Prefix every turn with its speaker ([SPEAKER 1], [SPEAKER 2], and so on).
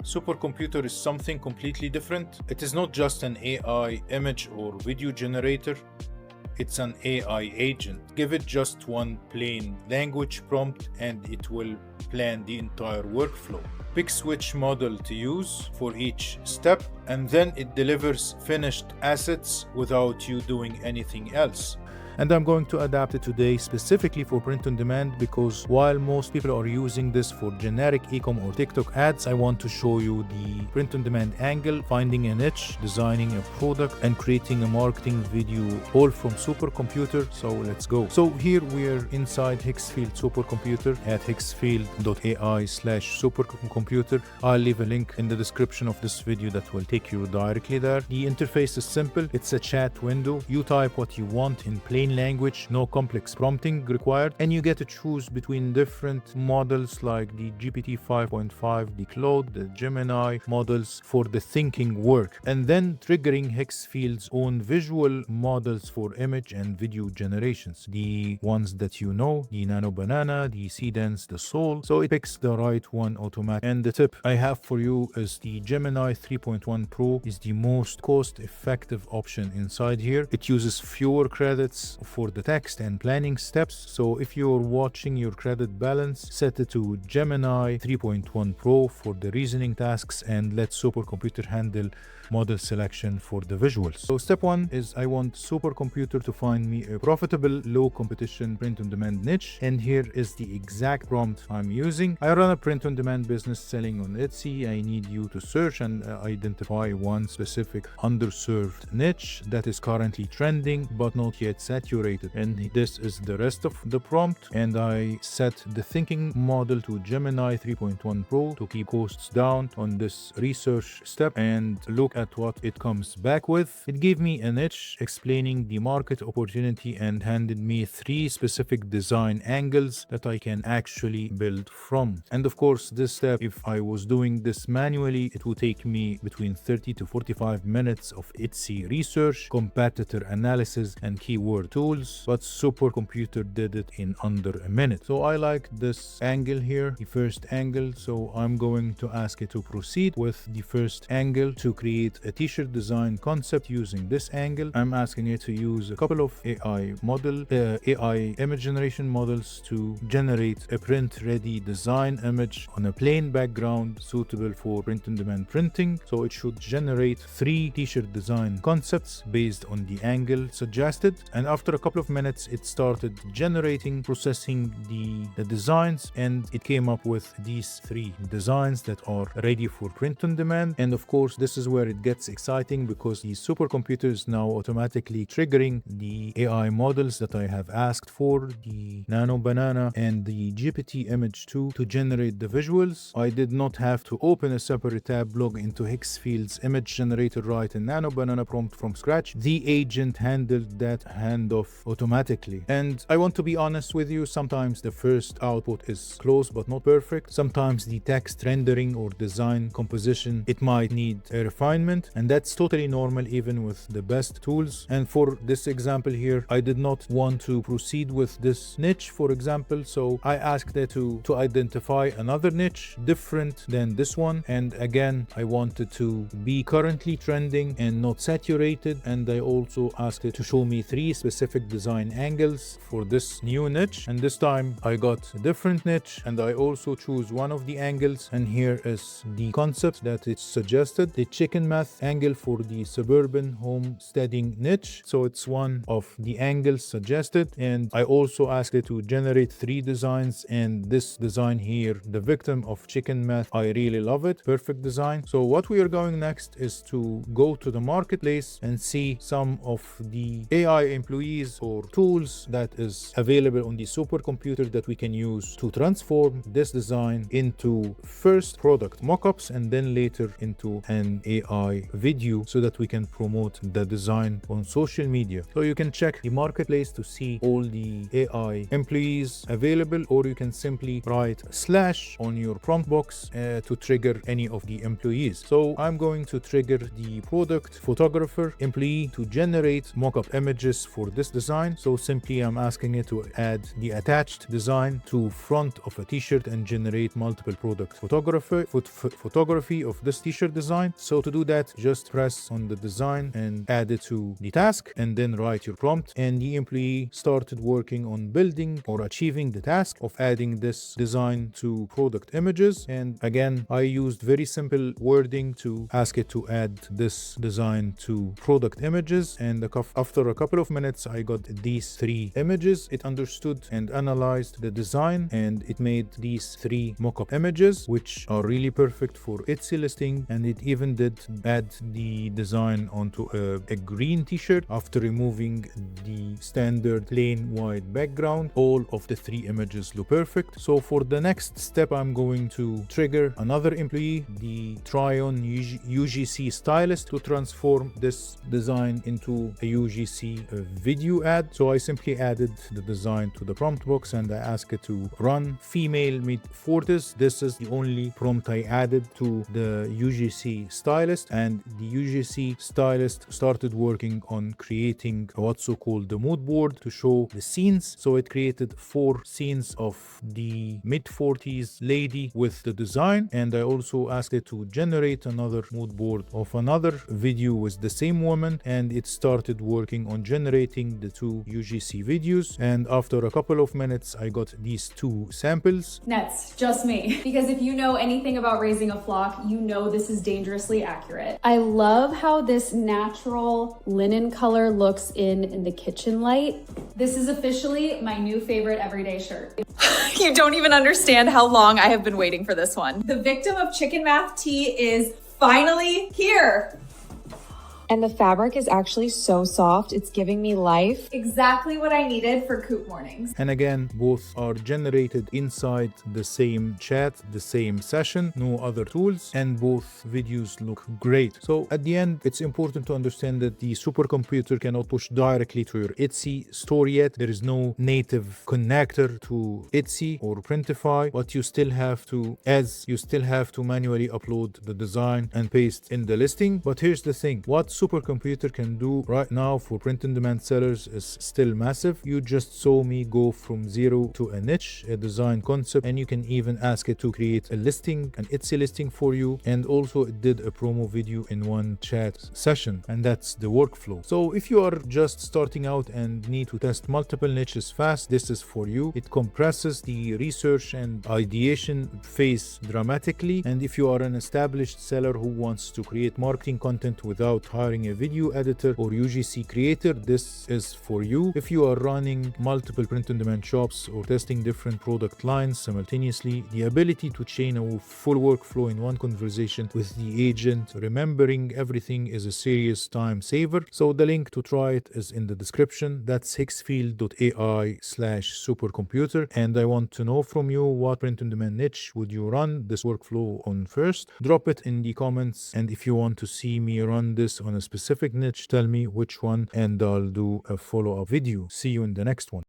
[SPEAKER 1] Supercomputer is something completely different. It is not just an AI image or video generator. It's an AI agent. Give it just one plain language prompt and it will plan the entire workflow. Pick which model to use for each step, and then it delivers finished assets without you doing anything else. And I'm going to adapt it today specifically for print on demand, because while most people are using this for generic e-com or TikTok ads, I want to show you the print on demand angle, finding a niche, designing a product, and creating a marketing video, all from Supercomputer. So let's go. So here we're inside Higgsfield Supercomputer at higgsfield.ai/supercomputer. I'll leave a link in the description of this video that will take you directly there. The interface is simple. It's a chat window. You type what you want in plain language, no complex prompting required, and you get to choose between different models like the GPT 5.5, the Claude, the Gemini models for the thinking work, and then triggering Higgsfield's own visual models for image and video generations, the ones that you know, the Nano Banana, the Seedance, the Soul. So it picks the right one automatically. And the tip I have for you is the Gemini 3.1 Pro is the most cost-effective option inside here. It uses fewer credits for the text and planning steps. So if you're watching your credit balance, set it to Gemini 3.1 Pro for the reasoning tasks and let Supercomputer handle model selection for the visuals. So step one is I want Supercomputer to find me a profitable, low competition print on demand niche, and here is the exact prompt I'm using. I run a print on demand business selling on Etsy. I need you to search and identify one specific underserved niche that is currently trending but not yet saturated, and this is the rest of the prompt. And I set the thinking model to Gemini 3.1 Pro to keep costs down on this research step, and look at what it comes back with. It gave me a niche explaining the market opportunity and handed me 3 specific design angles that I can actually build from. And of course, this step, if I was doing this manually, it would take me between 30 to 45 minutes of Etsy research, competitor analysis, and keyword tools, but Supercomputer did it in under a minute. So I like this angle here, the first angle. So I'm going to ask it to proceed with the first angle to create a t-shirt design concept using this angle. I'm asking it to use a couple of AI image generation models to generate a print-ready design image on a plain background suitable for print-on-demand printing. So it should generate 3 t-shirt design concepts based on the angle suggested. And after a couple of minutes, it started processing the designs, and it came up with these 3 designs that are ready for print-on-demand. And of course, this is where it gets exciting, because the Supercomputer is now automatically triggering the AI models that I have asked for, the Nano Banana and the GPT Image 2, to generate the visuals. I did not have to open a separate tab, log into Higgsfield's image generator, write a Nano Banana prompt from scratch. The agent handled that handoff automatically. And I want to be honest with you, sometimes the first output is close but not perfect. Sometimes the text rendering or design composition, it might need a refinement, and that's totally normal even with the best tools. And for this example here, I did not want to proceed with this niche, for example, so I asked it to identify another niche different than this one, and again I wanted to be currently trending and not saturated. And I also asked it to show me 3 specific design angles for this new niche, and this time I got a different niche, and I also choose one of the angles, and here is the concept that it suggested, the chicken math angle for the suburban homesteading niche. So it's one of the angles suggested, and I also asked it to generate 3 designs, and this design here, the victim of chicken math, I really love it. Perfect design. So what we are going next is to go to the marketplace and see some of the AI employees or tools that is available on the Supercomputer that we can use to transform this design into first product mockups and then later into an AI video, so that we can promote the design on social media. So you can check the marketplace to see all the AI employees available, or you can simply write / on your prompt box to trigger any of the employees. So I'm going to trigger the product photographer employee to generate mockup images for this design. So simply I'm asking it to add the attached design to front of a t-shirt and generate multiple product photography of this t-shirt design. So to do that, just press on the design and add it to the task, and then write your prompt, and the employee started working on building or achieving the task of adding this design to product images. And again, I used very simple wording to ask it to add this design to product images, and after a couple of minutes I got these 3 images. It understood and analyzed the design, and it made these 3 mockup images, which are really perfect for Etsy listing. And it even did add the design onto a green t-shirt after removing the standard plain white background. All of the 3 images look perfect. So for the next step, I'm going to trigger another employee, the try-on UGC stylist, to transform this design into a UGC video ad. So I simply added the design to the prompt box, and I asked it to run female mid-40s. This is the only prompt I added to the UGC stylist, and the UGC stylist started working on creating what's so called the mood board to show the scenes. So it created 4 scenes of the mid-40s lady with the design, and I also asked it to generate another mood board of another video with the same woman, and it started working on generating the 2 UGC videos. And after a couple of minutes, I got these 2 samples.
[SPEAKER 2] That's just me. Because if you know anything about raising a flock, you know this is dangerously accurate. I love how this natural linen color looks in the kitchen light. This is officially my new favorite everyday shirt.
[SPEAKER 3] You don't even understand how long I have been waiting for this one.
[SPEAKER 2] The victim of chicken math tea is finally here.
[SPEAKER 3] And the fabric is actually so soft, it's giving me life.
[SPEAKER 2] Exactly what I needed for coop mornings.
[SPEAKER 1] And again, both are generated inside the same chat, the same session, no other tools, and both videos look great. So at the end, it's important to understand that the supercomputer cannot push directly to your Etsy store yet. There is no native connector to Etsy or Printify, but you still have to manually upload the design and paste in the listing. But here's the thing, what supercomputer can do right now for print-on-demand sellers is still massive. You just saw me go from 0 to a niche, a design concept, and you can even ask it to create a listing, an Etsy listing for you. And also it did a promo video in one chat session, and that's the workflow. So if you are just starting out and need to test multiple niches fast, this is for you. It compresses the research and ideation phase dramatically. And if you are an established seller who wants to create marketing content without hiring a video editor or UGC creator, this is for you. If you are running multiple print-on-demand shops or testing different product lines simultaneously, the ability to chain a full workflow in one conversation with the agent, remembering everything, is a serious time saver. So the link to try it is in the description. That's higgsfield.ai/supercomputer. And I want to know from you, what print-on-demand niche would you run this workflow on first? Drop it in the comments. And if you want to see me run this on a specific niche, tell me which one, and I'll do a follow-up video. See you in the next one.